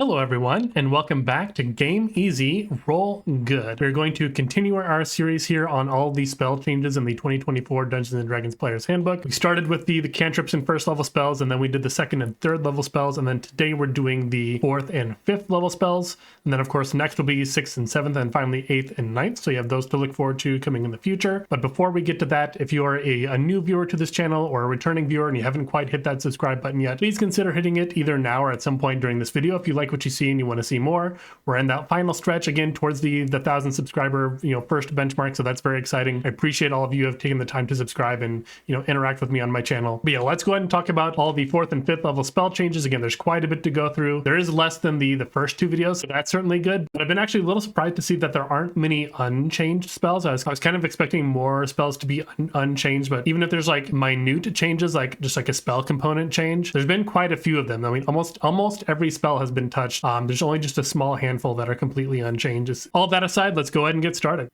Hello everyone, and welcome back to Game Easy, Roll Good. We're going to continue our series here on all the spell changes in the 2024 Dungeons & Dragons Player's Handbook. We started with the cantrips and first level spells, and then we did the second and third level spells, and then today we're doing the fourth and fifth level spells. And then of course next will be sixth and seventh, and finally eighth and ninth, so you have those to look forward to coming in the future. But before we get to that, if you are a new viewer to this channel or a returning viewer and you haven't quite hit that subscribe button yet, please consider hitting it either now or at some point during this video if you like what you see and you want to see more. We're in that final stretch again towards the 1,000 subscriber first benchmark, so that's very exciting. I appreciate all of you who have taken the time to subscribe and interact with me on my channel. But yeah, let's go ahead and talk about all the fourth and fifth level spell changes. Again, there's quite a bit to go through. There is less than the first two videos, so that's certainly good. But I've been actually a little surprised to see that there aren't many unchanged spells. I was kind of expecting more spells to be unchanged, but even if there's like minute changes, like just like a spell component change, there's been quite a few of them. I mean, almost every spell has been touched. There's only just a small handful that are completely unchanged. All that aside, let's go ahead and get started.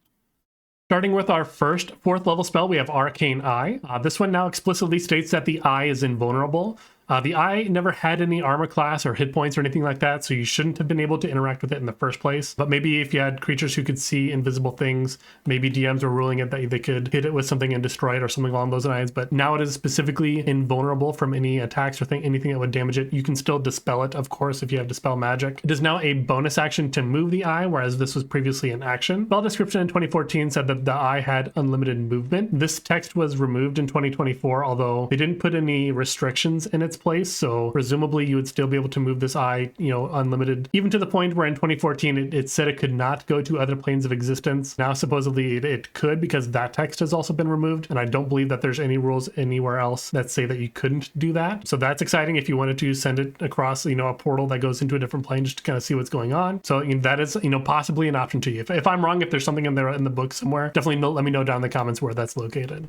Starting with our first fourth level spell, we have Arcane Eye. This one now explicitly states that the eye is invulnerable. The eye never had any armor class or hit points or anything like that, so you shouldn't have been able to interact with it in the first place. But maybe if you had creatures who could see invisible things, maybe DMs were ruling it that they could hit it with something and destroy it or something along those lines. But now it is specifically invulnerable from any attacks or anything that would damage it. You can still dispel it, of course, if you have Dispel Magic. It is now a bonus action to move the eye, whereas this was previously an action. Spell description in 2014 said that the eye had unlimited movement. This text was removed in 2024, although they didn't put any restrictions in its place, so presumably you would still be able to move this eye, unlimited, even to the point where in 2014 it said it could not go to other planes of existence. Now supposedly it could, because that text has also been removed, and I don't believe that there's any rules anywhere else that say that you couldn't do that. So that's exciting if you wanted to send it across a portal that goes into a different plane just to kind of see what's going on. So that is possibly an option to you. If I'm wrong, if there's something in there in the book somewhere, definitely let me know down in the comments where that's located.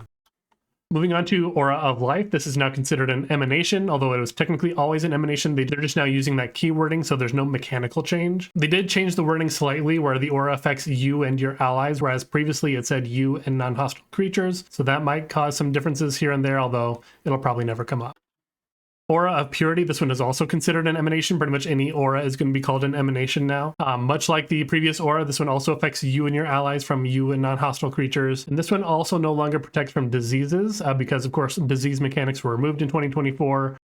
Moving on to Aura of Life. This is now considered an emanation, although it was technically always an emanation. They're just now using that keywording, so there's no mechanical change. They did change the wording slightly where the aura affects you and your allies, whereas previously it said you and non-hostile creatures. So that might cause some differences here and there, although it'll probably never come up. Aura of Purity, this one is also considered an emanation. Pretty much any aura is going to be called an emanation now. Much like the previous aura, this one also affects you and your allies from you and non-hostile creatures. And this one also no longer protects from diseases because, of course, disease mechanics were removed in 2024.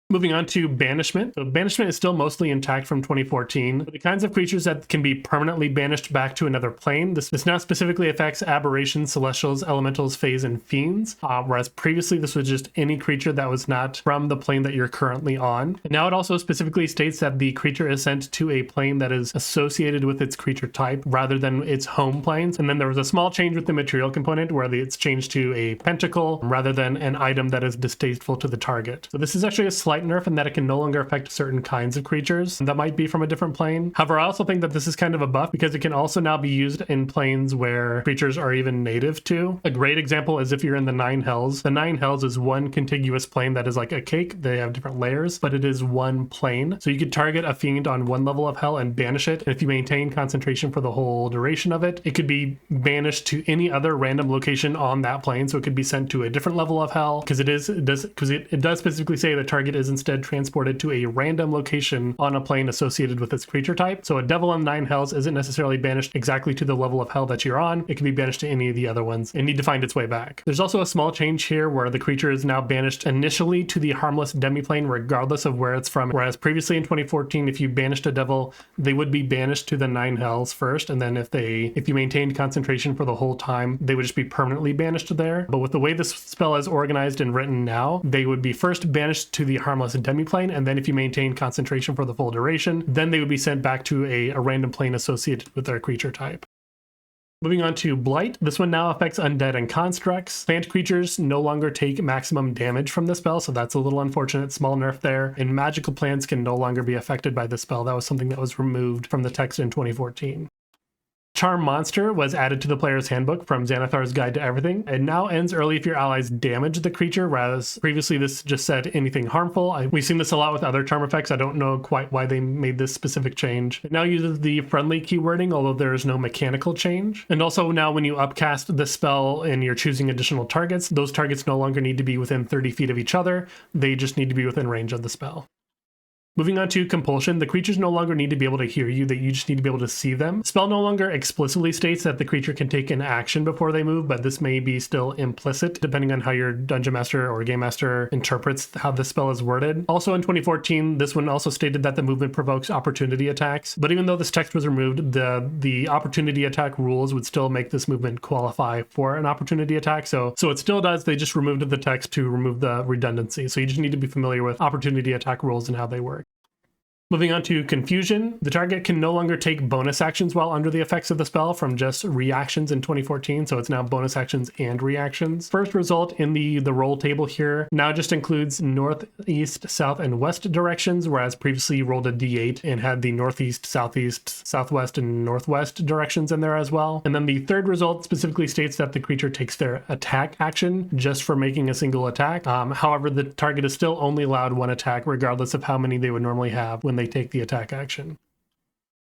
Moving on to Banishment. So Banishment is still mostly intact from 2014. But the kinds of creatures that can be permanently banished back to another plane, this now specifically affects aberrations, celestials, elementals, fays, and fiends, whereas previously this was just any creature that was not from the plane that you're currently on. And now it also specifically states that the creature is sent to a plane that is associated with its creature type rather than its home planes. And then there was a small change with the material component where it's changed to a pentacle rather than an item that is distasteful to the target. So this is actually a slight nerf in that it can no longer affect certain kinds of creatures that might be from a different plane. However, I also think that this is kind of a buff because it can also now be used in planes where creatures are even native to. A great example is if you're in the Nine Hells. The Nine Hells is one contiguous plane that is like a cake. They have different layers, but it is one plane. So you could target a fiend on one level of hell and banish it. And if you maintain concentration for the whole duration of it, it could be banished to any other random location on that plane. So it could be sent to a different level of hell because it does specifically say the target is instead transported to a random location on a plane associated with its creature type. So a devil in Nine Hells isn't necessarily banished exactly to the level of hell that you're on. It can be banished to any of the other ones and need to find its way back. There's also a small change here where the creature is now banished initially to the harmless demiplane regardless of where it's from, whereas previously in 2014 if you banished a devil they would be banished to the Nine Hells first, and then if you maintained concentration for the whole time they would just be permanently banished there. But with the way this spell is organized and written now, they would be first banished to the harmless demiplane, and then if you maintain concentration for the full duration, then they would be sent back to a random plane associated with their creature type. Moving on to Blight. This one now affects undead and constructs. Plant creatures no longer take maximum damage from the spell, so that's a little unfortunate. Small nerf there. And magical plants can no longer be affected by the spell. That was something that was removed from the text in 2014. Charm Monster was added to the player's handbook from Xanathar's Guide to Everything. It now ends early if your allies damage the creature, whereas previously this just said anything harmful. We've seen this a lot with other charm effects. I don't know quite why they made this specific change. It now uses the friendly keywording, although there is no mechanical change. And also now when you upcast the spell and you're choosing additional targets, those targets no longer need to be within 30 feet of each other. They just need to be within range of the spell. Moving on to compulsion, the creatures no longer need to be able to hear you, that you just need to be able to see them. The spell no longer explicitly states that the creature can take an action before they move, but this may be still implicit depending on how your dungeon master or game master interprets how the spell is worded. Also in 2014, this one also stated that the movement provokes opportunity attacks, but even though this text was removed, the opportunity attack rules would still make this movement qualify for an opportunity attack. So it still does, they just removed the text to remove the redundancy. So you just need to be familiar with opportunity attack rules and how they work. Moving on to confusion, the target can no longer take bonus actions while under the effects of the spell from just reactions in 2014, so it's now bonus actions and reactions. First result in the roll table here now just includes north, east, south, and west directions, whereas previously you rolled a d8 and had the northeast, southeast, southwest, and northwest directions in there as well. And then the third result specifically states that the creature takes their attack action just for making a single attack. However, the target is still only allowed one attack regardless of how many they would normally have when they take the attack action.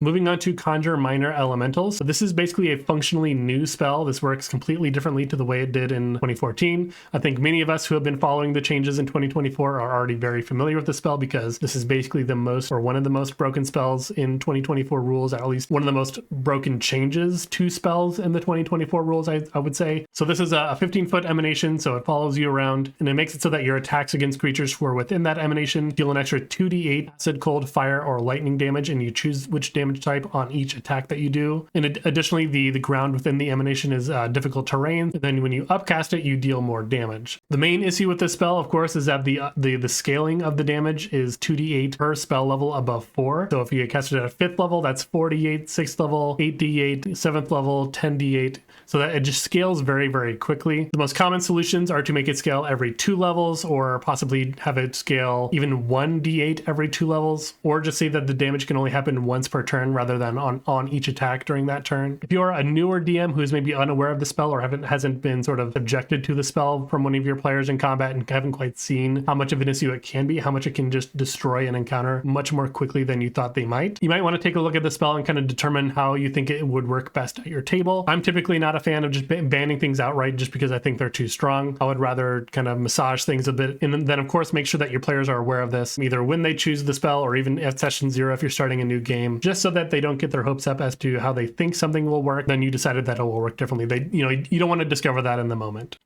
Moving on to Conjure Minor Elementals. So this is basically a functionally new spell. This works completely differently to the way it did in 2014. I think many of us who have been following the changes in 2024 are already very familiar with the spell because this is basically the most, or one of the most broken spells in 2024 rules, at least one of the most broken changes to spells in the 2024 rules, I would say. So this is a 15-foot emanation, so it follows you around, and it makes it so that your attacks against creatures who are within that emanation deal an extra 2d8 acid, cold, fire, or lightning damage, and you choose which damage type on each attack that you do. And additionally, the ground within the emanation is difficult terrain. And then when you upcast it, you deal more damage. The main issue with this spell, of course, is that the scaling of the damage is 2d8 per spell level above 4. So if you cast it at 5th level, that's 4d8, 6th level, 8d8, 7th level, 10d8. So that it just scales very, very quickly. The most common solutions are to make it scale every 2 levels, or possibly have it scale even 1d8 every 2 levels, or just say that the damage can only happen once per turn rather than on each attack during that turn. If you are a newer DM who's maybe unaware of the spell or hasn't been sort of subjected to the spell from one of your players in combat and haven't quite seen how much of an issue it can be, how much it can just destroy an encounter much more quickly than you thought they might, you might want to take a look at the spell and kind of determine how you think it would work best at your table. I'm typically not a fan of just banning things outright just because I think they're too strong. I would rather kind of massage things a bit, and then of course make sure that your players are aware of this either when they choose the spell or even at session 0 if you're starting a new game, just so that they don't get their hopes up as to how they think something will work, then you decided that it will work differently. You don't want to discover that in the moment.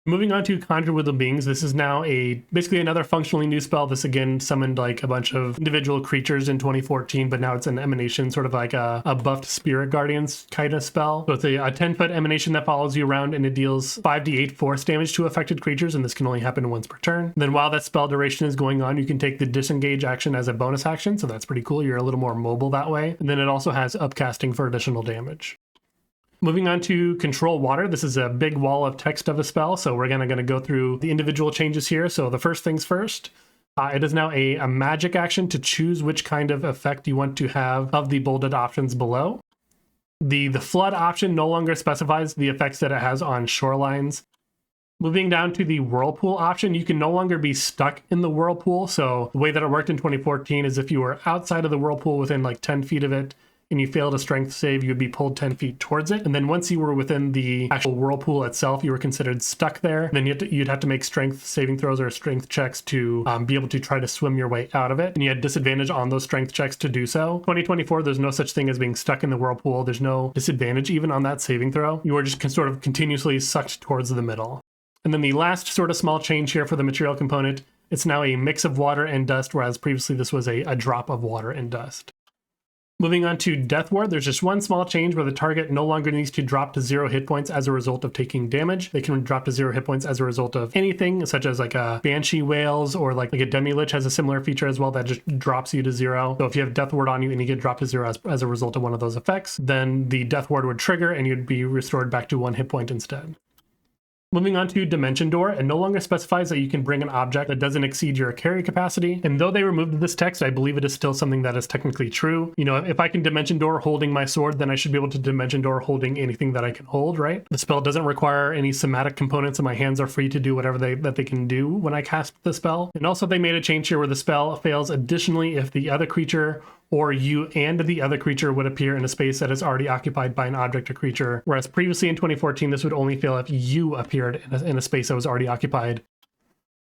Moving on to Conjure with the Beings, this is now basically another functionally new spell. This again summoned like a bunch of individual creatures in 2014, but now it's an emanation, sort of like a buffed Spirit Guardians kind of spell. So it's a 10-foot emanation that follows you around, and it deals 5d8 force damage to affected creatures, and this can only happen once per turn. Then while that spell duration is going on, you can take the disengage action as a bonus action, so that's pretty cool. You're a little more mobile that way. And then it also has upcasting for additional damage. Moving on to Control Water, this is a big wall of text of a spell, so we're going to go through the individual changes here. So the first things first, it is now a magic action to choose which kind of effect you want to have of the bolded options below. The Flood option no longer specifies the effects that it has on shorelines. Moving down to the Whirlpool option, you can no longer be stuck in the Whirlpool. So the way that it worked in 2014 is if you were outside of the Whirlpool within like 10 feet of it, and you failed a strength save, you would be pulled 10 feet towards it. And then once you were within the actual whirlpool itself, you were considered stuck there. Then you'd have to make strength saving throws or strength checks to be able to try to swim your way out of it. And you had disadvantage on those strength checks to do so. 2024, there's no such thing as being stuck in the whirlpool. There's no disadvantage even on that saving throw. You are just sort of continuously sucked towards the middle. And then the last sort of small change here for the material component, it's now a mix of water and dust, whereas previously this was a drop of water and dust. Moving on to Death Ward, there's just one small change where the target no longer needs to drop to 0 hit points as a result of taking damage. They can drop to 0 hit points as a result of anything, such as like a Banshee Whales, or like a Demi-Lich has a similar feature as well that just drops you to 0. So if you have Death Ward on you and you get dropped to 0 as a result of one of those effects, then the Death Ward would trigger and you'd be restored back to 1 hit point instead. Moving on to Dimension Door, it no longer specifies that you can bring an object that doesn't exceed your carry capacity. And though they removed this text, I believe it is still something that is technically true. You know, if I can Dimension Door holding my sword, then I should be able to Dimension Door holding anything that I can hold, right? The spell doesn't require any somatic components, and my hands are free to do whatever that they can do when I cast the spell. And also they made a change here where the spell fails additionally if the other creature or you and the other creature would appear in a space that is already occupied by an object or creature, whereas previously in 2014 this would only fail if you appeared in a space that was already occupied.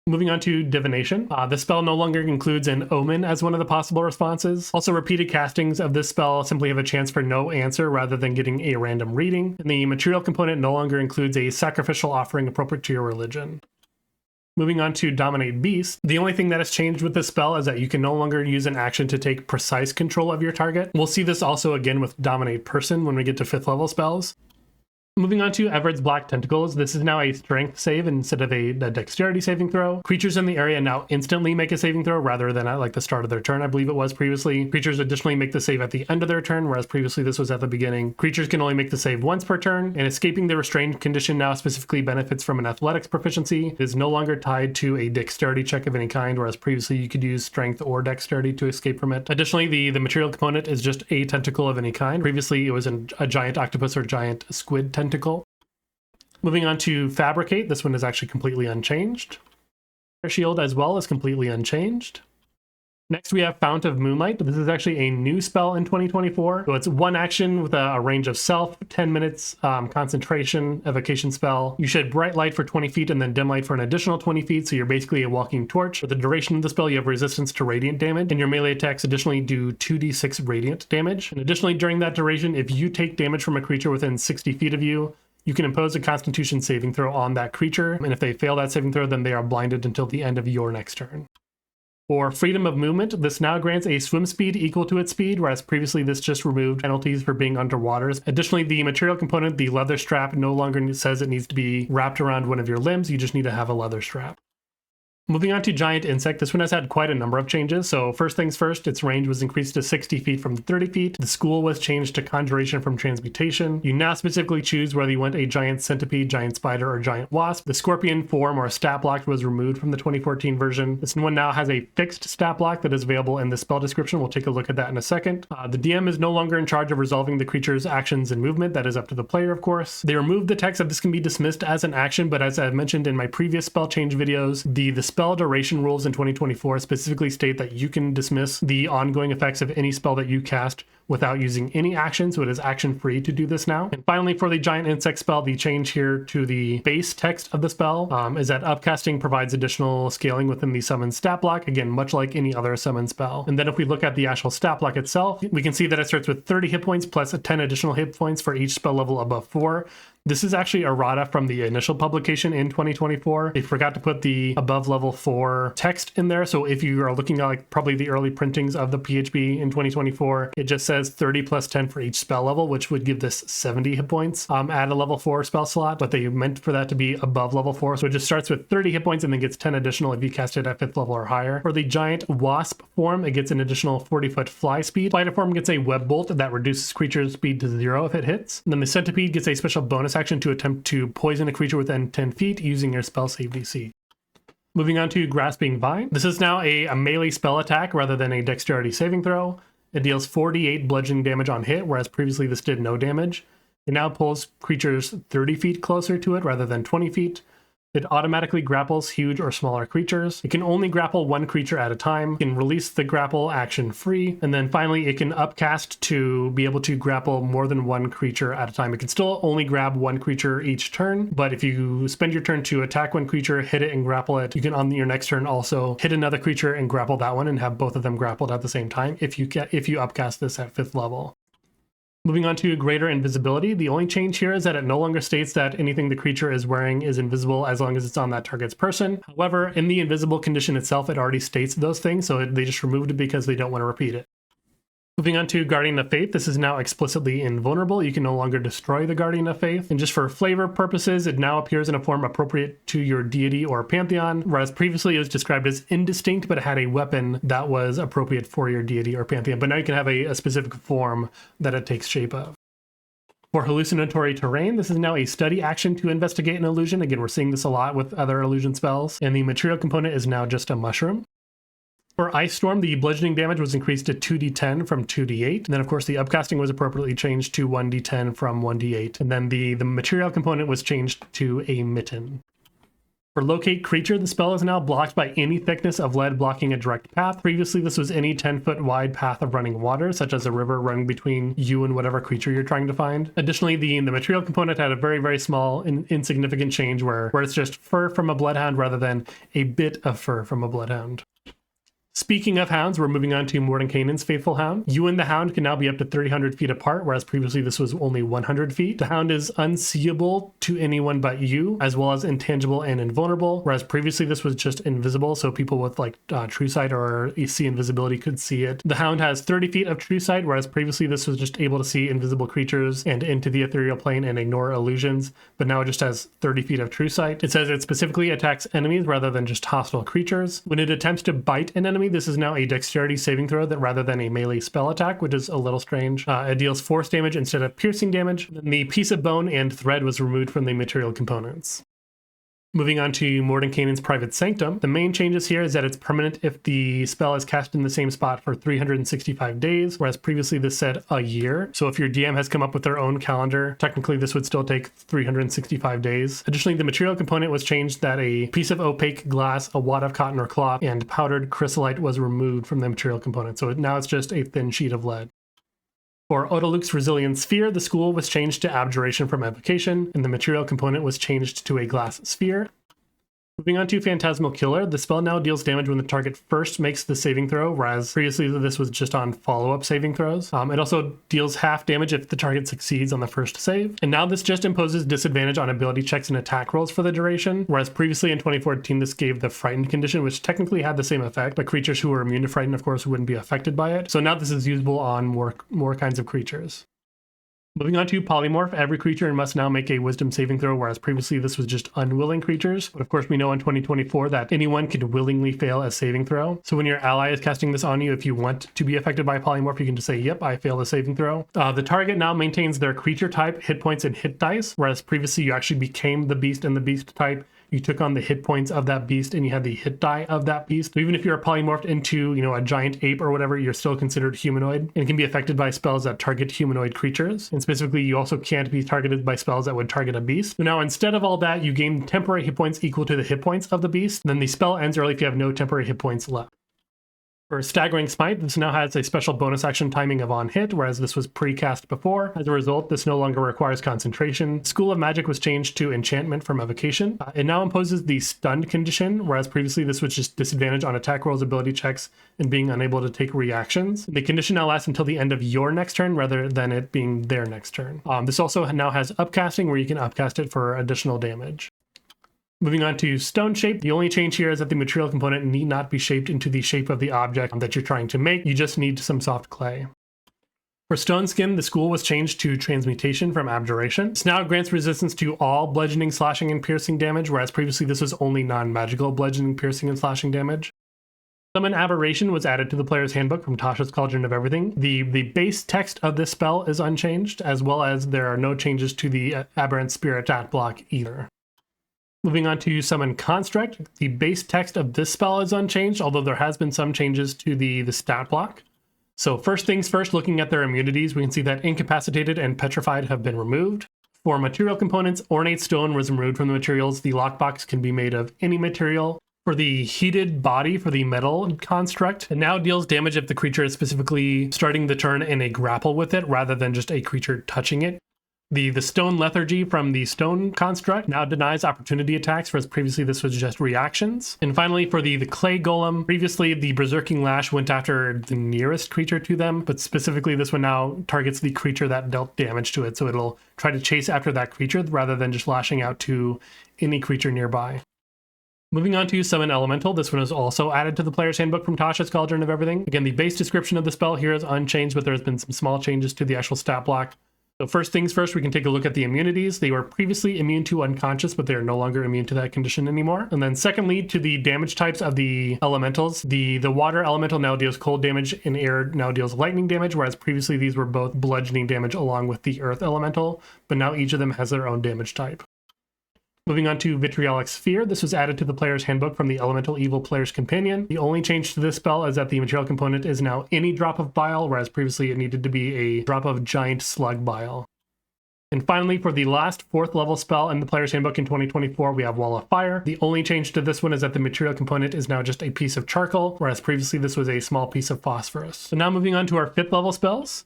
Moving on to Divination. The spell no longer includes an omen as one of the possible responses. Also, repeated castings of this spell simply have a chance for no answer rather than getting a random reading. And the material component no longer includes a sacrificial offering appropriate to your religion. Moving on to Dominate Beast, the only thing that has changed with this spell is that you can no longer use an action to take precise control of your target. We'll see this also again with Dominate Person when we get to 5th level spells. Moving on to Everett's Black Tentacles, this is now a strength save instead of a dexterity saving throw. Creatures in the area now instantly make a saving throw rather than at like the start of their turn, I believe it was previously. Creatures additionally make the save at the end of their turn, whereas previously this was at the beginning. Creatures can only make the save once per turn, and escaping the restrained condition now specifically benefits from an athletics proficiency. It is no longer tied to a dexterity check of any kind, whereas previously you could use strength or dexterity to escape from it. Additionally, the material component is just a tentacle of any kind. Previously it was a giant octopus or giant squid tentacle. Moving on to Fabricate, this one is actually completely unchanged. Shield as well is completely unchanged. Next we have Fount of Moonlight. This is actually a new spell in 2024. So it's one action with a range of self, 10 minutes, concentration, evocation spell. You shed bright light for 20 feet and then dim light for an additional 20 feet, so you're basically a walking torch. For the duration of the spell, you have resistance to radiant damage, and your melee attacks additionally do 2d6 radiant damage. And additionally, during that duration, if you take damage from a creature within 60 feet of you, you can impose a Constitution saving throw on that creature, and if they fail that saving throw, then they are blinded until the end of your next turn. For Freedom of Movement, this now grants a swim speed equal to its speed, whereas previously this just removed penalties for being underwater. Additionally, the material component, the leather strap, no longer says it needs to be wrapped around one of your limbs, you just need to have a leather strap. Moving on to Giant Insect, this one has had quite a number of changes. So first things first, its range was increased to 60 feet from 30 feet. The school was changed to Conjuration from Transmutation. You now specifically choose whether you want a giant centipede, giant spider, or giant wasp. The scorpion form or stat block was removed from the 2014 version. This one now has a fixed stat block that is available in the spell description. We'll take a look at that in a second. The DM is no longer in charge of resolving the creature's actions and movement. That is up to the player, of course. They removed the text that this can be dismissed as an action, but as I've mentioned in my previous spell change videos, the spell duration rules in 2024 specifically state that you can dismiss the ongoing effects of any spell that you cast without using any action, so it is action free to do this now. And finally, for the Giant Insect spell, the change here to the base text of the spell is that upcasting provides additional scaling within the summon stat block, again, much like any other summon spell. And then if we look at the actual stat block itself, we can see that it starts with 30 hit points plus 10 additional hit points for each spell level above 4. This is actually errata from the initial publication in 2024. They forgot to put the above level 4 text in there. So if you are looking at like probably the early printings of the PHB in 2024, it just says 30 plus 10 for each spell level, which would give this 70 hit points at a level 4 spell slot, but they meant for that to be above level 4. So it just starts with 30 hit points and then gets 10 additional if you cast it at 5th level or higher. For the Giant Wasp form, it gets an additional 40-foot fly speed. Fighter form gets a web bolt that reduces creature's speed to 0 if it hits. And then the Centipede gets a special bonus action to attempt to poison a creature within 10 feet using your spell save DC. Moving on to Grasping Vine. This is now a melee spell attack rather than a dexterity saving throw. It deals 48 bludgeoning damage on hit, whereas previously this did no damage. It now pulls creatures 30 feet closer to it rather than 20 feet. It automatically grapples huge or smaller creatures. It can only grapple one creature at a time. It can release the grapple action free. And then finally, it can upcast to be able to grapple more than one creature at a time. It can still only grab one creature each turn, but if you spend your turn to attack one creature, hit it and grapple it, you can on your next turn also hit another creature and grapple that one and have both of them grappled at the same time if you upcast this at 5th level. Moving on to Greater Invisibility, the only change here is that it no longer states that anything the creature is wearing is invisible as long as it's on that target's person. However, in the invisible condition itself, it already states those things, so they just removed it because they don't want to repeat it. Moving on to Guardian of Faith, this is now explicitly invulnerable. You can no longer destroy the Guardian of Faith. And just for flavor purposes, it now appears in a form appropriate to your deity or pantheon, whereas previously it was described as indistinct, but it had a weapon that was appropriate for your deity or pantheon. But now you can have a specific form that it takes shape of. For Hallucinatory Terrain, this is now a study action to investigate an illusion. Again, we're seeing this a lot with other illusion spells. And the material component is now just a mushroom. For Ice Storm, the bludgeoning damage was increased to 2d10 from 2d8. And then, of course, the upcasting was appropriately changed to 1d10 from 1d8. And then the material component was changed to a mitten. For locate creature, the spell is now blocked by any thickness of lead blocking a direct path. Previously, this was any 10-foot wide path of running water, such as a river running between you and whatever creature you're trying to find. Additionally, the material component had a very, very small and insignificant change where it's just fur from a bloodhound rather than a bit of fur from a bloodhound. Speaking of hounds, we're moving on to Mordenkainen's Faithful Hound. You and the hound can now be up to 300 feet apart, whereas previously this was only 100 feet. The hound is unseeable to anyone but you, as well as intangible and invulnerable, whereas previously this was just invisible, so people with like true sight or see invisibility could see it. The hound has 30 feet of true sight, whereas previously this was just able to see invisible creatures and into the ethereal plane and ignore illusions, but now it just has 30 feet of true sight. It says it specifically attacks enemies rather than just hostile creatures. When it attempts to bite an enemy, this is now a dexterity saving throw that rather than a melee spell attack, which is a little strange. It deals force damage instead of piercing damage. Then the piece of bone and thread was removed from the material components. Moving on to Mordenkainen's Private Sanctum, the main changes here is that it's permanent if the spell is cast in the same spot for 365 days, whereas previously this said a year. So if your DM has come up with their own calendar, technically this would still take 365 days. Additionally, the material component was changed that a piece of opaque glass, a wad of cotton or cloth, and powdered chrysolite was removed from the material component. So now it's just a thin sheet of lead. For Odaluk's Resilient Sphere, the school was changed to Abjuration from Evocation, and the material component was changed to a glass sphere. Moving on to Phantasmal Killer, the spell now deals damage when the target first makes the saving throw, whereas previously this was just on follow-up saving throws. It also deals half damage if the target succeeds on the first save. And now this just imposes disadvantage on ability checks and attack rolls for the duration, whereas previously in 2014 this gave the Frightened condition, which technically had the same effect, but creatures who were immune to Frightened, of course, wouldn't be affected by it. So now this is usable on more kinds of creatures. Moving on to Polymorph, every creature must now make a Wisdom saving throw, whereas previously this was just unwilling creatures. But of course we know in 2024 that anyone could willingly fail a saving throw. So when your ally is casting this on you, if you want to be affected by Polymorph, you can just say, yep, I failed a saving throw. The target now maintains their creature type, hit points, and hit dice, whereas previously you actually became the beast and the beast type. You took on the hit points of that beast and you had the hit die of that beast. So even if you're polymorphed into, a giant ape or whatever, you're still considered humanoid and can be affected by spells that target humanoid creatures. And specifically, you also can't be targeted by spells that would target a beast. So now instead of all that, you gain temporary hit points equal to the hit points of the beast. Then the spell ends early if you have no temporary hit points left. For Staggering Smite, this now has a special bonus action timing of on hit, whereas this was pre-cast before. As a result, this no longer requires concentration. School of Magic was changed to Enchantment from Evocation. It now imposes the Stunned condition, whereas previously this was just disadvantage on attack rolls, ability checks, and being unable to take reactions. The condition now lasts until the end of your next turn rather than it being their next turn. This also now has Upcasting, where you can upcast it for additional damage. Moving on to Stone Shape, the only change here is that the material component need not be shaped into the shape of the object that you're trying to make. You just need some soft clay. For Stone Skin, the school was changed to Transmutation from Abjuration. This now grants resistance to all bludgeoning, slashing, and piercing damage, whereas previously this was only non-magical bludgeoning, piercing, and slashing damage. Summon Aberration was added to the player's handbook from Tasha's Cauldron of Everything. The base text of this spell is unchanged, as well as there are no changes to the Aberrant Spirit stat block either. Moving on to Summon Construct, the base text of this spell is unchanged, although there has been some changes to the stat block. So first things first, looking at their immunities, we can see that Incapacitated and Petrified have been removed. For material components, Ornate Stone was removed from the materials. The lockbox can be made of any material. For the Heated Body, for the Metal Construct, it now deals damage if the creature is specifically starting the turn in a grapple with it, rather than just a creature touching it. The Stone Lethargy from the Stone Construct now denies opportunity attacks, whereas previously this was just reactions. And finally, for the Clay Golem, previously the Berserking Lash went after the nearest creature to them, but specifically this one now targets the creature that dealt damage to it, so it'll try to chase after that creature rather than just lashing out to any creature nearby. Moving on to Summon Elemental, this one is also added to the player's handbook from Tasha's Cauldron of Everything. Again, the base description of the spell here is unchanged, but there's been some small changes to the actual stat block. So first things first, we can take a look at the immunities. They were previously immune to unconscious, but they are no longer immune to that condition anymore. And then secondly, to the damage types of the elementals, the water elemental now deals cold damage and air now deals lightning damage, whereas previously these were both bludgeoning damage along with the earth elemental, but now each of them has their own damage type. Moving on to Vitriolic Sphere, this was added to the player's handbook from the Elemental Evil Player's Companion. The only change to this spell is that the material component is now any drop of bile, whereas previously it needed to be a drop of giant slug bile. And finally, for the last 4th level spell in the player's handbook in 2024, we have Wall of Fire. The only change to this one is that the material component is now just a piece of charcoal, whereas previously this was a small piece of phosphorus. So now moving on to our 5th level spells.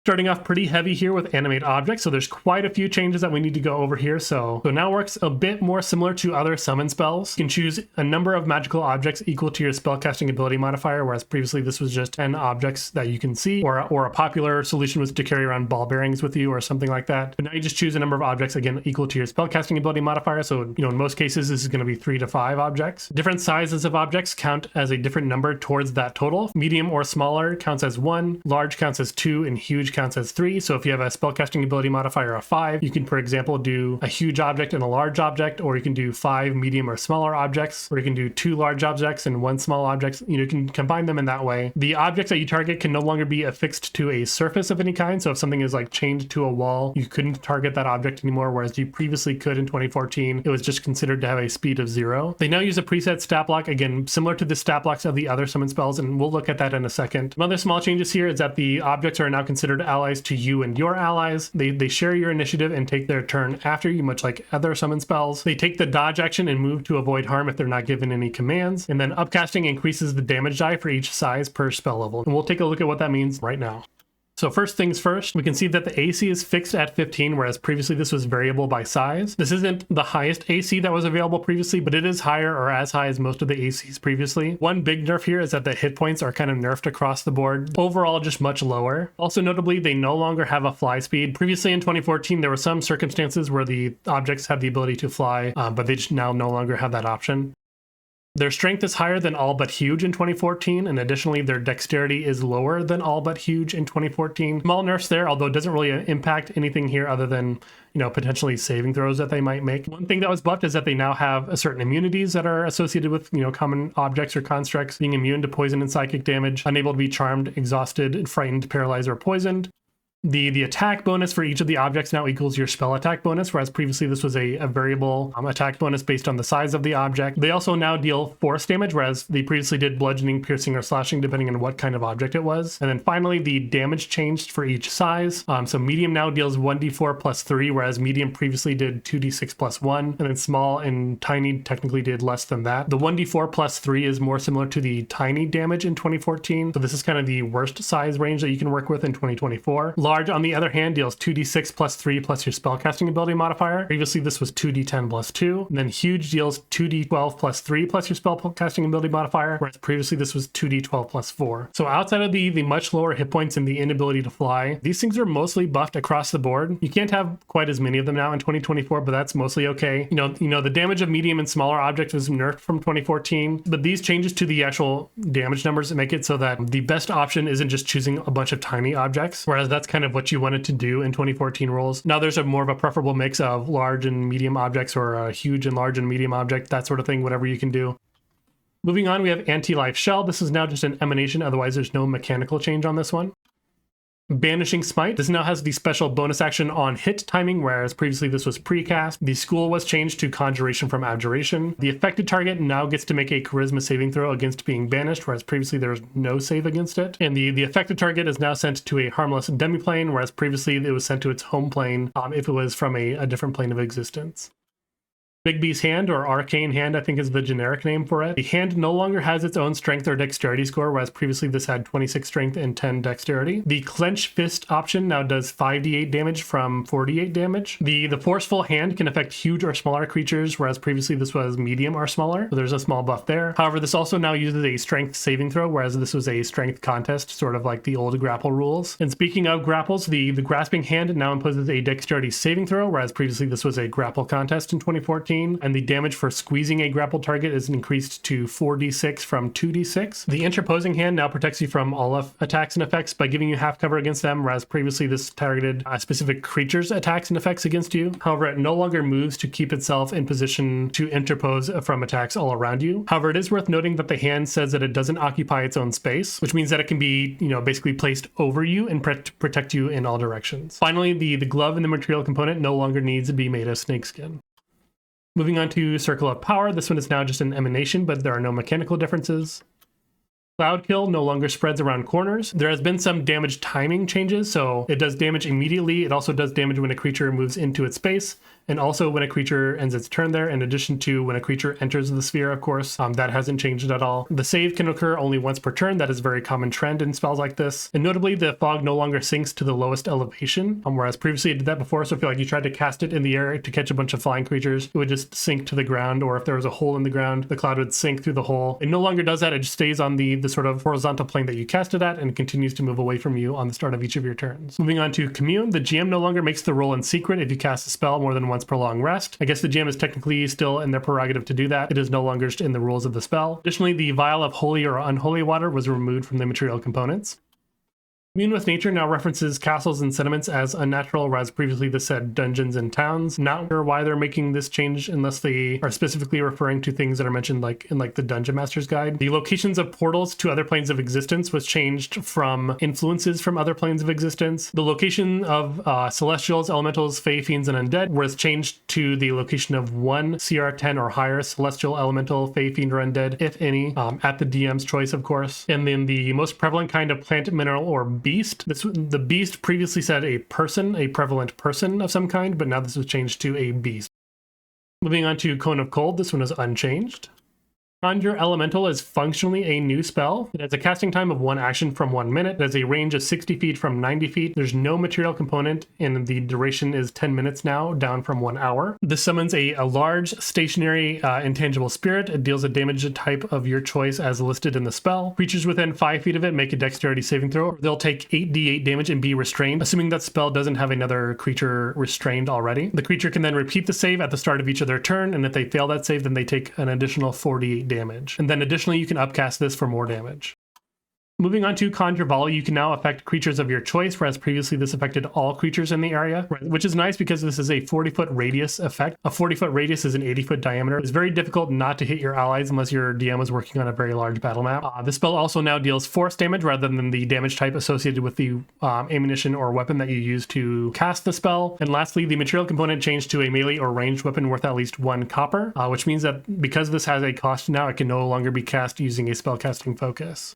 Starting off pretty heavy here with animate objects, so there's quite a few changes that we need to go over here. So now works a bit more similar to other summon spells. You can choose a number of magical objects equal to your spellcasting ability modifier, whereas previously this was just 10 objects that you can see, or a popular solution was to carry around ball bearings with you or something like that. But now you just choose a number of objects, again, equal to your spellcasting ability modifier. So, in most cases, this is going to be 3 to 5 objects. Different sizes of objects count as a different number towards that total. Medium or smaller counts as 1, large counts as 2, and huge counts as 3. So if you have a spellcasting ability modifier of 5, you can, for example, do a huge object and a large object, or you can do 5 medium or smaller objects, or you can do 2 large objects and 1 small object. You can combine them in that way. The objects that you target can no longer be affixed to a surface of any kind. So if something is like chained to a wall, you couldn't target that object anymore, whereas you previously could in 2014. It was just considered to have a speed of 0. They now use a preset stat block, again, similar to the stat blocks of the other summon spells, and we'll look at that in a second. Some other small changes here is that the objects are now considered allies to you and your allies. They share your initiative and take their turn after you, much like other summon spells. They take the dodge action and move to avoid harm if they're not given any commands. And then upcasting increases the damage die for each size per spell level. And we'll take a look at what that means right now. So first things first, we can see that the AC is fixed at 15, whereas previously this was variable by size. This isn't the highest AC that was available previously, but it is higher or as high as most of the ACs previously. One big nerf here is that the hit points are kind of nerfed across the board. Overall, just much lower. Also notably, they no longer have a fly speed. Previously in 2014, there were some circumstances where the objects had the ability to fly, but they just now no longer have that option. Their strength is higher than all but huge in 2014, and additionally their dexterity is lower than all but huge in 2014. Small nerfs there, although it doesn't really impact anything here other than, potentially saving throws that they might make. One thing that was buffed is that they now have certain immunities that are associated with, common objects or constructs, being immune to poison and psychic damage, unable to be charmed, exhausted, frightened, paralyzed, or poisoned. The attack bonus for each of the objects now equals your spell attack bonus, whereas previously this was a variable attack bonus based on the size of the object. They also now deal force damage, whereas they previously did bludgeoning, piercing, or slashing, depending on what kind of object it was. And then finally, the damage changed for each size. So medium now deals 1d4 plus 3, whereas medium previously did 2d6 plus 1, and then small and tiny technically did less than that. The 1d4 plus 3 is more similar to the tiny damage in 2014, so this is kind of the worst size range that you can work with in 2024. Large, on the other hand, deals 2d6 plus 3 plus your spellcasting ability modifier. Previously, this was 2d10 plus 2. And then huge deals 2d12 plus 3 plus your spellcasting ability modifier, whereas previously this was 2d12 plus 4. So outside of the much lower hit points and the inability to fly, these things are mostly buffed across the board. You can't have quite as many of them now in 2024, but that's mostly okay. The damage of medium and smaller objects was nerfed from 2014, but these changes to the actual damage numbers make it so that the best option isn't just choosing a bunch of tiny objects, whereas that's kind of what you wanted to do in 2014 rolls. Now there's more of a preferable mix of large and medium objects, or a huge and large and medium object, that sort of thing, whatever you can do. Moving on, we have Anti-Life Shell. This is now just an emanation, otherwise there's no mechanical change on this one. Banishing Smite. This now has the special bonus action on hit timing, whereas previously this was precast. The school was changed to Conjuration from Abjuration. The affected target now gets to make a charisma saving throw against being banished, whereas previously there was no save against it. And the affected target is now sent to a harmless demiplane, whereas previously it was sent to its home plane if it was from a different plane of existence. Bigby's Hand, or Arcane Hand, I think is the generic name for it. The hand no longer has its own strength or dexterity score, whereas previously this had 26 strength and 10 dexterity. The Clench Fist option now does 5d8 damage from 4d8 damage. The Forceful Hand can affect huge or smaller creatures, whereas previously this was medium or smaller, so there's a small buff there. However, this also now uses a strength saving throw, whereas this was a strength contest, sort of like the old grapple rules. And speaking of grapples, the Grasping Hand now imposes a dexterity saving throw, whereas previously this was a grapple contest in 2014. And the damage for squeezing a grapple target is increased to 4d6 from 2d6. The Interposing Hand now protects you from all attacks and effects by giving you half cover against them, whereas previously this targeted specific creatures' attacks and effects against you. However, it no longer moves to keep itself in position to interpose from attacks all around you. However, it is worth noting that the hand says that it doesn't occupy its own space, which means that it can be, basically placed over you and protect you in all directions. Finally, the glove and the material component no longer needs to be made of snakeskin. Moving on to Circle of Power, this one is now just an emanation, but there are no mechanical differences. Cloud Kill no longer spreads around corners. There has been some damage timing changes, so it does damage immediately. It also does damage when a creature moves into its space, and also when a creature ends its turn there, in addition to when a creature enters the sphere, of course. That hasn't changed at all. The save can occur only once per turn. That is a very common trend in spells like this. And notably, the fog no longer sinks to the lowest elevation, whereas previously it did that before. So if you tried to cast it in the air to catch a bunch of flying creatures, it would just sink to the ground, or if there was a hole in the ground, the cloud would sink through the hole. It no longer does that. It just stays on the sort of horizontal plane that you cast it at and continues to move away from you on the start of each of your turns. Moving on to Commune, the GM no longer makes the roll in secret if you cast a spell more than once per long rest. I guess the GM is technically still in their prerogative to do that. It is no longer just in the rules of the spell. Additionally, the vial of holy or unholy water was removed from the material components. Commune with Nature now references castles and settlements as unnatural, whereas previously this said dungeons and towns. Not sure why they're making this change unless they are specifically referring to things that are mentioned in the Dungeon Master's Guide. The locations of portals to other planes of existence was changed from influences from other planes of existence. The location of celestials, elementals, fae, fiends, and undead was changed to the location of one CR10 or higher celestial, elemental, fae, fiend, or undead, if any, at the DM's choice, of course. And then the most prevalent kind of plant, mineral, or beast. The beast previously said a person, a prevalent person of some kind, but now this was changed to a beast. Moving on to Cone of Cold, this one is unchanged. Conjure Elemental is functionally a new spell. It has a casting time of 1 action from 1 minute. It has a range of 60 feet from 90 feet. There's no material component, and the duration is 10 minutes now, down from 1 hour. This summons a large, stationary, intangible spirit. It deals a damage type of your choice as listed in the spell. Creatures within 5 feet of it make a dexterity saving throw. They'll take 8d8 damage and be restrained, assuming that spell doesn't have another creature restrained already. The creature can then repeat the save at the start of each of their turn, and if they fail that save, then they take an additional 48 damage. And then additionally, you can upcast this for more damage. Moving on to Conjure Volley, you can now affect creatures of your choice, whereas previously this affected all creatures in the area, which is nice because this is a 40-foot radius effect. A 40-foot radius is an 80-foot diameter. It's very difficult not to hit your allies unless your DM is working on a very large battle map. This spell also now deals force damage rather than the damage type associated with the ammunition or weapon that you use to cast the spell. And lastly, the material component changed to a melee or ranged weapon worth at least 1 copper, which means that because this has a cost now, it can no longer be cast using a spellcasting focus.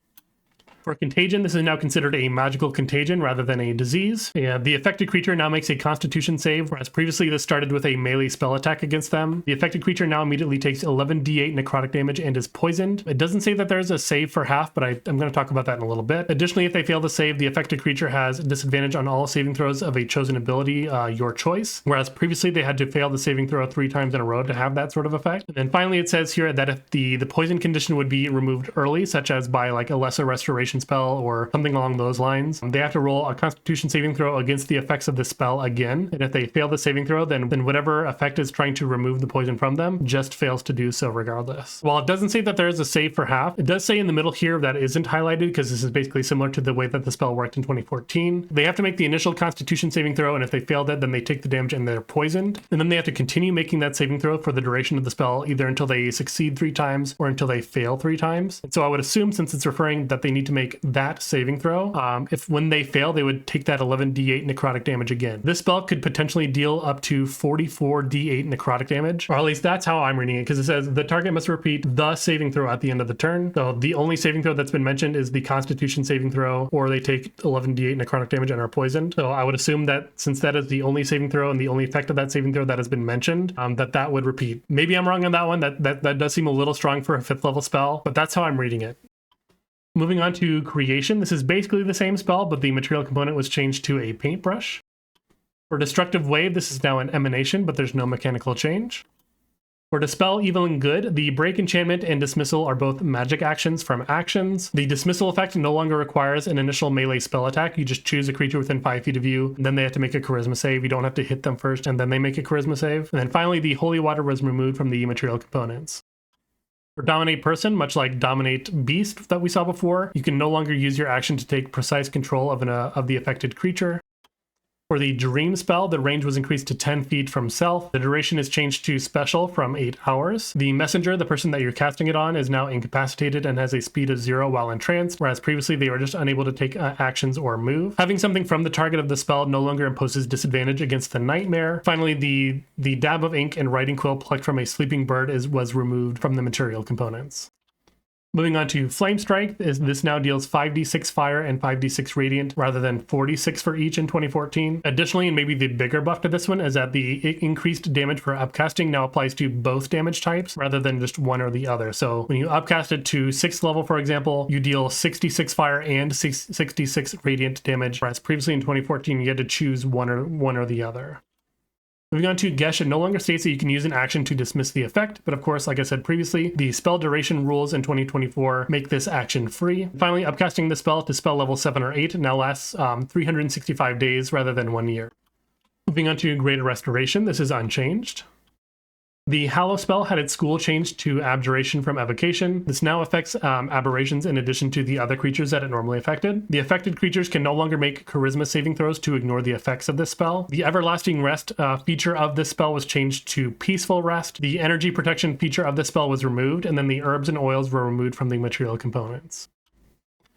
For Contagion, this is now considered a magical contagion rather than a disease. The affected creature now makes a Constitution save, whereas previously this started with a melee spell attack against them. The affected creature now immediately takes 11d8 necrotic damage and is poisoned. It doesn't say that there's a save for half, but I'm going to talk about that in a little bit. Additionally, if they fail the save, the affected creature has disadvantage on all saving throws of a chosen ability, your choice, whereas previously they had to fail the saving throw 3 times in a row to have that sort of effect. And then finally, it says here that if the poison condition would be removed early, such as by a lesser restoration spell or something along those lines, they have to roll a Constitution saving throw against the effects of the spell again. And if they fail the saving throw, then whatever effect is trying to remove the poison from them just fails to do so regardless. While it doesn't say that there is a save for half, it does say in the middle here that isn't highlighted because this is basically similar to the way that the spell worked in 2014. They have to make the initial Constitution saving throw, and if they fail that, then they take the damage and they're poisoned. And then they have to continue making that saving throw for the duration of the spell, either until they succeed 3 times or until they fail 3 times. And so I would assume, since it's referring that they need to make that saving throw, if when they fail, they would take that 11d8 necrotic damage again. This spell could potentially deal up to 44d8 necrotic damage, or at least that's how I'm reading it, because it says the target must repeat the saving throw at the end of the turn. So the only saving throw that's been mentioned is the Constitution saving throw, or they take 11d8 necrotic damage and are poisoned. So I would assume that since that is the only saving throw and the only effect of that saving throw that has been mentioned, that would repeat. Maybe I'm wrong on that one. That does seem a little strong for a 5th level spell, but that's how I'm reading it. Moving on to Creation, this is basically the same spell, but the material component was changed to a paintbrush. For Destructive Wave, this is now an emanation, but there's no mechanical change. For Dispel Evil and Good, the Break Enchantment and Dismissal are both magic actions from actions. The Dismissal effect no longer requires an initial melee spell attack. You just choose a creature within 5 feet of you, and then they have to make a Charisma save. You don't have to hit them first, and then they make a Charisma save. And then finally, the Holy Water was removed from the material components. For Dominate Person, much like Dominate Beast that we saw before, you can no longer use your action to take precise control of the affected creature. For the Dream spell, the range was increased to 10 feet from self. The duration is changed to special from 8 hours. The messenger, the person that you're casting it on, is now incapacitated and has a speed of 0 while in trance, whereas previously they were just unable to take actions or move. Having something from the target of the spell no longer imposes disadvantage against the nightmare. Finally, the dab of ink and writing quill plucked from a sleeping bird was removed from the material components. Moving on to Flame Strike, this now deals 5d6 fire and 5d6 radiant rather than 46 for each in 2014. Additionally, and maybe the bigger buff to this one, is that the increased damage for upcasting now applies to both damage types rather than just one or the other. So when you upcast it to 6th level, for example, you deal 66 fire and 66 radiant damage, whereas previously in 2014 you had to choose one or the other. Moving on to Gesh, it no longer states that you can use an action to dismiss the effect, but of course, like I said previously, the spell duration rules in 2024 make this action free. Finally, upcasting the spell to spell level 7 or 8 now lasts 365 days rather than 1 year. Moving on to Greater Restoration, this is unchanged. The Hallow spell had its school changed to Abjuration from Evocation. This now affects aberrations in addition to the other creatures that it normally affected. The affected creatures can no longer make charisma saving throws to ignore the effects of this spell. The Everlasting Rest feature of this spell was changed to Peaceful Rest. The energy protection feature of this spell was removed, and then the herbs and oils were removed from the material components.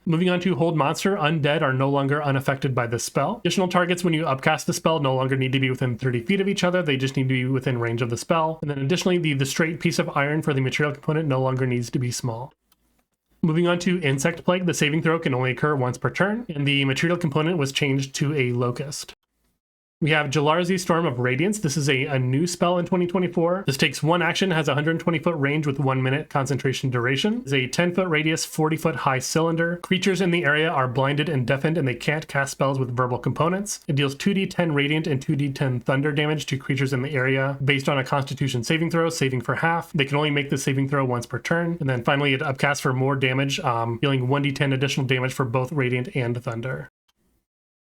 Moving on to Hold Monster, undead are no longer unaffected by this spell. Additional targets when you upcast the spell no longer need to be within 30 feet of each other, they just need to be within range of the spell. And then additionally, the straight piece of iron for the material component no longer needs to be small. Moving on to Insect Plague, the saving throw can only occur once per turn, and the material component was changed to a Locust. We have Jalarzi Storm of Radiance. This is a new spell in 2024. This takes one action, has a 120-foot range with 1 minute concentration duration. It's a 10-foot radius, 40-foot high cylinder. Creatures in the area are blinded and deafened, and they can't cast spells with verbal components. It deals 2d10 radiant and 2d10 thunder damage to creatures in the area based on a Constitution saving throw, saving for half. They can only make the saving throw once per turn. And then finally, it upcasts for more damage, dealing 1d10 additional damage for both radiant and thunder.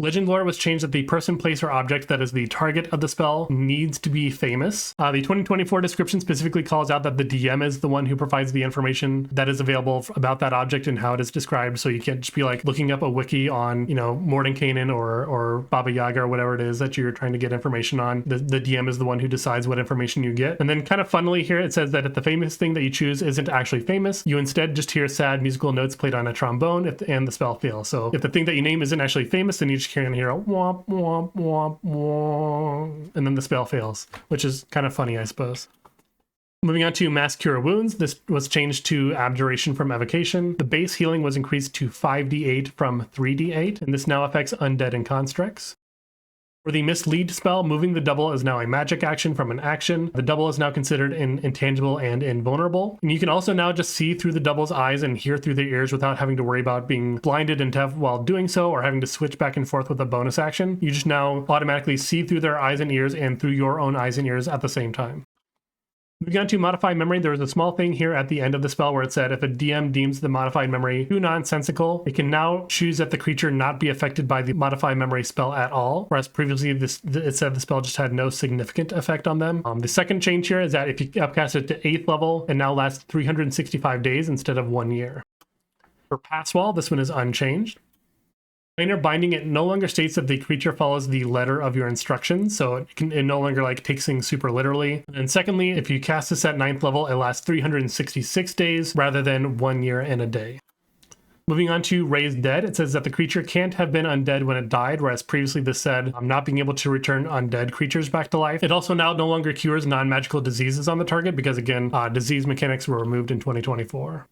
Legend lore was changed that the person, place, or object that is the target of the spell needs to be famous. The 2024 description specifically calls out that the DM is the one who provides the information that is available about that object and how it is described, so you can't just be like looking up a wiki on, Mordenkainen or Baba Yaga or whatever it is that you're trying to get information on. The DM is the one who decides what information you get. And then kind of funnily here, it says that if the famous thing that you choose isn't actually famous, you instead just hear sad musical notes played on a trombone and the spell fails. So if the thing that you name isn't actually famous, then you just can hear a womp womp womp womp, and then the spell fails, which is kind of funny, I suppose. Moving on to Mass Cure Wounds, this was changed to Abjuration from Evocation. The base healing was increased to 5d8 from 3d8, and this now affects undead and constructs. For the Mislead spell, moving the double is now a magic action from an action. The double is now considered intangible and invulnerable. And you can also now just see through the double's eyes and hear through their ears without having to worry about being blinded and deaf while doing so, or having to switch back and forth with a bonus action. You just now automatically see through their eyes and ears and through your own eyes and ears at the same time. Moving on to Modify Memory, there was a small thing here at the end of the spell where it said if a DM deems the Modified Memory too nonsensical, it can now choose that the creature not be affected by the Modify Memory spell at all, whereas previously it said the spell just had no significant effect on them. The second change here is that if you upcast it to 8th level, it now lasts 365 days instead of 1 year. For Pass Wall, this one is unchanged. Planar Binding, it no longer states that the creature follows the letter of your instructions, so it no longer takes things super literally. And secondly, if you cast this at 9th level, it lasts 366 days rather than 1 year and a day. Moving on to Raised Dead, it says that the creature can't have been undead when it died, whereas previously this said not being able to return undead creatures back to life. It also now no longer cures non-magical diseases on the target because, again, disease mechanics were removed in 2024.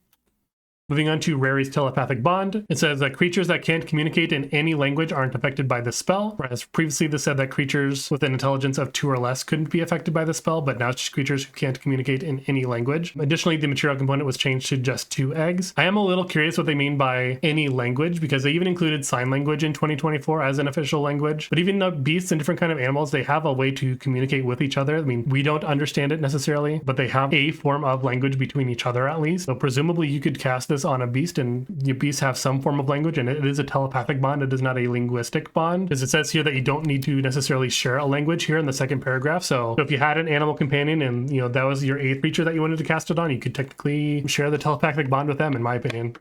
Moving on to Rary's Telepathic Bond, it says that creatures that can't communicate in any language aren't affected by this spell, whereas previously this said that creatures with an intelligence of 2 or less couldn't be affected by the spell, but now it's just creatures who can't communicate in any language. Additionally, the material component was changed to just 2 eggs. I am a little curious what they mean by any language, because they even included sign language in 2024 as an official language, but even though beasts and different kind of animals, they have a way to communicate with each other. I mean, we don't understand it necessarily, but they have a form of language between each other at least, so presumably you could cast this on a beast and your beasts have some form of language, and it is a telepathic bond. It is not a linguistic bond, because it says here that you don't need to necessarily share a language here in the second paragraph. So if you had an animal companion and that was your 8th creature that you wanted to cast it on, you could technically share the telepathic bond with them, in my opinion.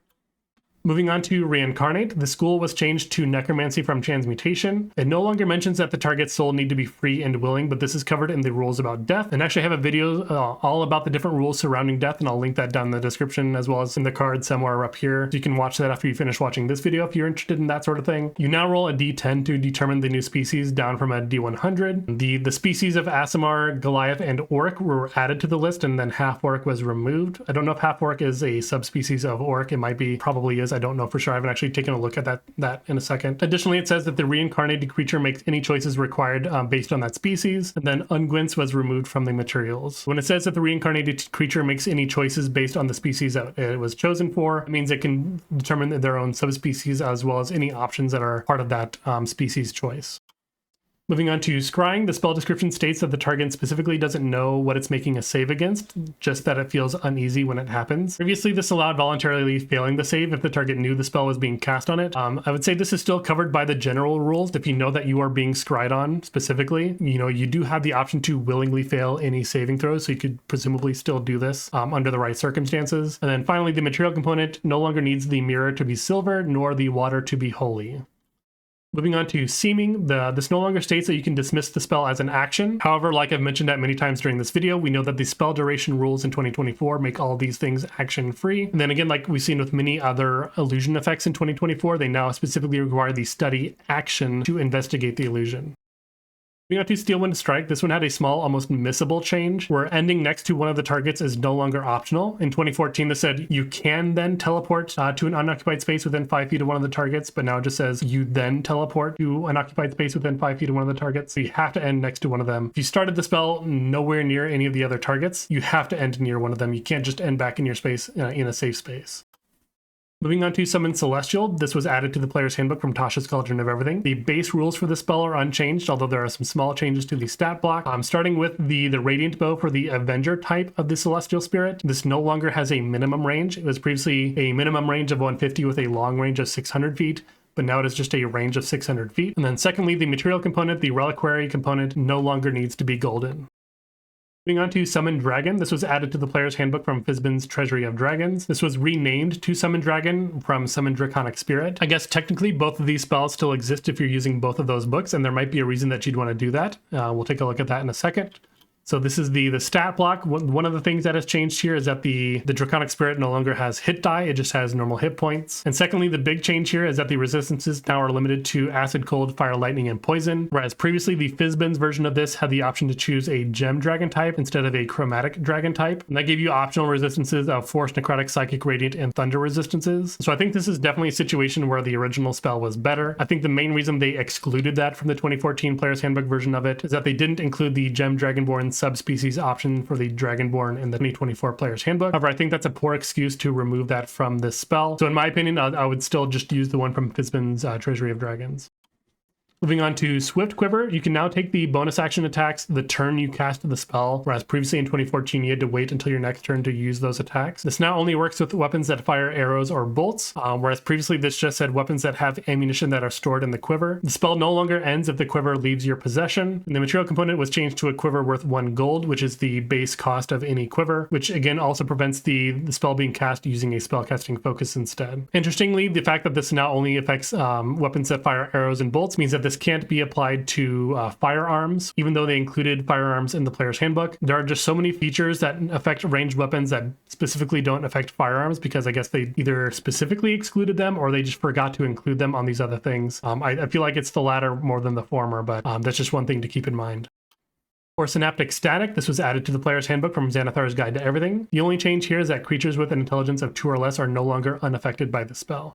Moving on to Reincarnate, the school was changed to Necromancy from Transmutation. It no longer mentions that the target's soul need to be free and willing, but this is covered in the rules about death. And actually I have a video all about the different rules surrounding death, and I'll link that down in the description as well as in the card somewhere up here. So you can watch that after you finish watching this video if you're interested in that sort of thing. You now roll a d10 to determine the new species down from a d100. The species of Aasimar, Goliath, and Orc were added to the list, and then Half-Orc was removed. I don't know if Half-Orc is a subspecies of Orc. It might be, probably is. I don't know for sure. I haven't actually taken a look at that in a second. Additionally, it says that the reincarnated creature makes any choices required based on that species, and then Ungwince was removed from the materials. When it says that the reincarnated creature makes any choices based on the species that it was chosen for, it means it can determine their own subspecies as well as any options that are part of that species choice. Moving on to Scrying, the spell description states that the target specifically doesn't know what it's making a save against, just that it feels uneasy when it happens. Previously, this allowed voluntarily failing the save if the target knew the spell was being cast on it. I would say this is still covered by the general rules. If you know that you are being scryed on specifically, you do have the option to willingly fail any saving throws, so you could presumably still do this under the right circumstances. And then finally, the material component no longer needs the mirror to be silver, nor the water to be holy. Moving on to Seeming, this no longer states that you can dismiss the spell as an action. However, like I've mentioned that many times during this video, we know that the spell duration rules in 2024 make all these things action-free. And then again, like we've seen with many other illusion effects in 2024, they now specifically require the study action to investigate the illusion. Moving on to Steel Wind Strike, this one had a small, almost missable change, where ending next to one of the targets is no longer optional. In 2014, this said you can then teleport to an unoccupied space within 5 feet of one of the targets, but now it just says you then teleport to an occupied space within 5 feet of one of the targets. So you have to end next to one of them. If you started the spell nowhere near any of the other targets, you have to end near one of them. You can't just end back in your space in a safe space. Moving on to Summon Celestial, this was added to the player's handbook from Tasha's Cauldron of Everything. The base rules for the spell are unchanged, although there are some small changes to the stat block. Starting with the Radiant Bow for the Avenger type of the Celestial Spirit. This no longer has a minimum range. It was previously a minimum range of 150 with a long range of 600 feet. But now it is just a range of 600 feet. And then secondly, the material component, the reliquary component, no longer needs to be golden. Moving on to Summon Dragon, this was added to the player's handbook from Fizban's Treasury of Dragons. This was renamed to Summon Dragon from Summon Draconic Spirit. I guess technically both of these spells still exist if you're using both of those books, and there might be a reason that you'd want to do that. We'll take a look at that in a second. So this is the stat block. One of the things that has changed here is that the Draconic Spirit no longer has hit die, it just has normal hit points. And secondly, the big change here is that the resistances now are limited to acid, cold, fire, lightning, and poison, whereas previously the Fizban's version of this had the option to choose a gem dragon type instead of a chromatic dragon type. And that gave you optional resistances of force, necrotic, psychic, radiant, and thunder resistances. So I think this is definitely a situation where the original spell was better. I think the main reason they excluded that from the 2014 Player's Handbook version of it is that they didn't include the gem dragonborn subspecies option for the Dragonborn in the 2024 Player's Handbook. However, I think that's a poor excuse to remove that from this spell. So in my opinion, I would still just use the one from Fizban's Treasury of Dragons. Moving on to Swift Quiver, you can now take the bonus action attacks the turn you cast the spell, whereas previously in 2014 you had to wait until your next turn to use those attacks. This now only works with weapons that fire arrows or bolts, whereas previously this just said weapons that have ammunition that are stored in the quiver. The spell no longer ends if the quiver leaves your possession, and the material component was changed to a quiver worth 1 gold, which is the base cost of any quiver, which again also prevents the spell being cast using a spellcasting focus instead. Interestingly, the fact that this now only affects weapons that fire arrows and bolts means that this can't be applied to firearms, even though they included firearms in the player's handbook. There are just so many features that affect ranged weapons that specifically don't affect firearms, because I guess they either specifically excluded them or they just forgot to include them on these other things. I feel like it's the latter more than the former, but that's just one thing to keep in mind. For Synaptic Static, this was added to the player's handbook from Xanathar's Guide to Everything. The only change here is that creatures with an intelligence of 2 or less are no longer unaffected by the spell.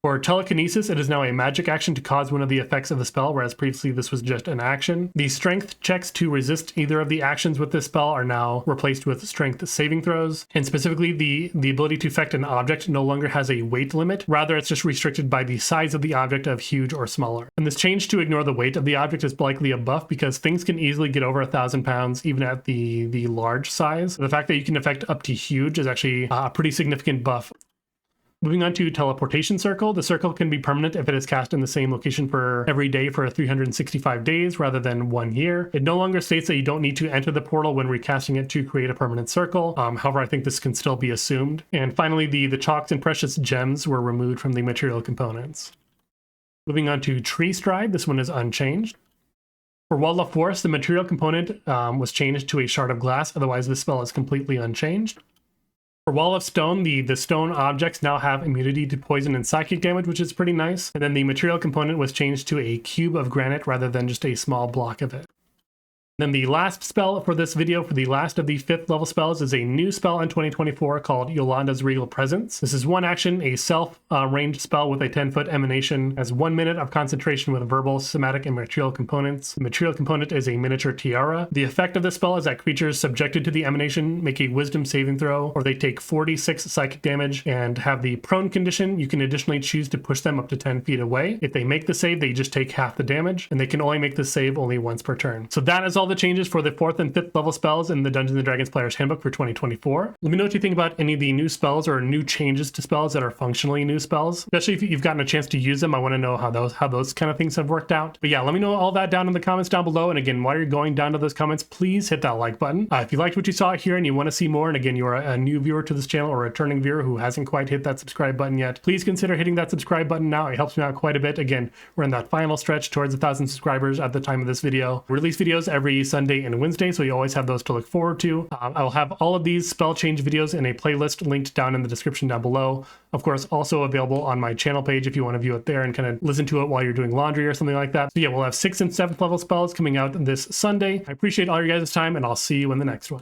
For Telekinesis, it is now a magic action to cause one of the effects of the spell, whereas previously this was just an action. The strength checks to resist either of the actions with this spell are now replaced with strength saving throws, and specifically the ability to affect an object no longer has a weight limit, rather it's just restricted by the size of the object of huge or smaller. And this change to ignore the weight of the object is likely a buff, because things can easily get over 1,000 pounds even at the large size. The fact that you can affect up to huge is actually a pretty significant buff. Moving on to Teleportation Circle. The circle can be permanent if it is cast in the same location for every day for 365 days rather than 1 year. It no longer states that you don't need to enter the portal when recasting it to create a permanent circle. However, I think this can still be assumed. And finally, the chalks and precious gems were removed from the material components. Moving on to Tree Stride. This one is unchanged. For Wall of Force, the material component was changed to a shard of glass. Otherwise, this spell is completely unchanged. For Wall of Stone, the stone objects now have immunity to poison and psychic damage, which is pretty nice. And then the material component was changed to a cube of granite rather than just a small block of it. Then the last spell for this video, for the last of the 5th level spells, is a new spell in 2024 called Yolanda's Regal Presence. This is 1 action, a self-ranged spell with a 10-foot emanation, has 1 minute of concentration with verbal, somatic, and material components. The material component is a miniature tiara. The effect of this spell is that creatures subjected to the emanation make a wisdom saving throw, or they take 46 psychic damage and have the prone condition. You can additionally choose to push them up to 10 feet away. If they make the save, they just take half the damage, and they can only make the save only once per turn. So that is all the changes for the 4th and 5th level spells in the Dungeons & Dragons Player's Handbook for 2024. Let me know what you think about any of the new spells or new changes to spells that are functionally new spells. Especially if you've gotten a chance to use them, I want to know how those kind of things have worked out. But yeah, let me know all that down in the comments down below. And again, while you're going down to those comments, please hit that like button. If you liked what you saw here and you want to see more, and again, you're a new viewer to this channel or a returning viewer who hasn't quite hit that subscribe button yet, please consider hitting that subscribe button now. It helps me out quite a bit. Again, we're in that final stretch towards 1,000 subscribers at the time of this video. We release videos every Sunday and Wednesday, so you always have those to look forward to. I will have all of these spell change videos in a playlist linked down in the description down below. Of course, also available on my channel page if you want to view it there and kind of listen to it while you're doing laundry or something like that. So yeah, we'll have 6th and 7th level spells coming out this Sunday. I appreciate all your guys' time, and I'll see you in the next one.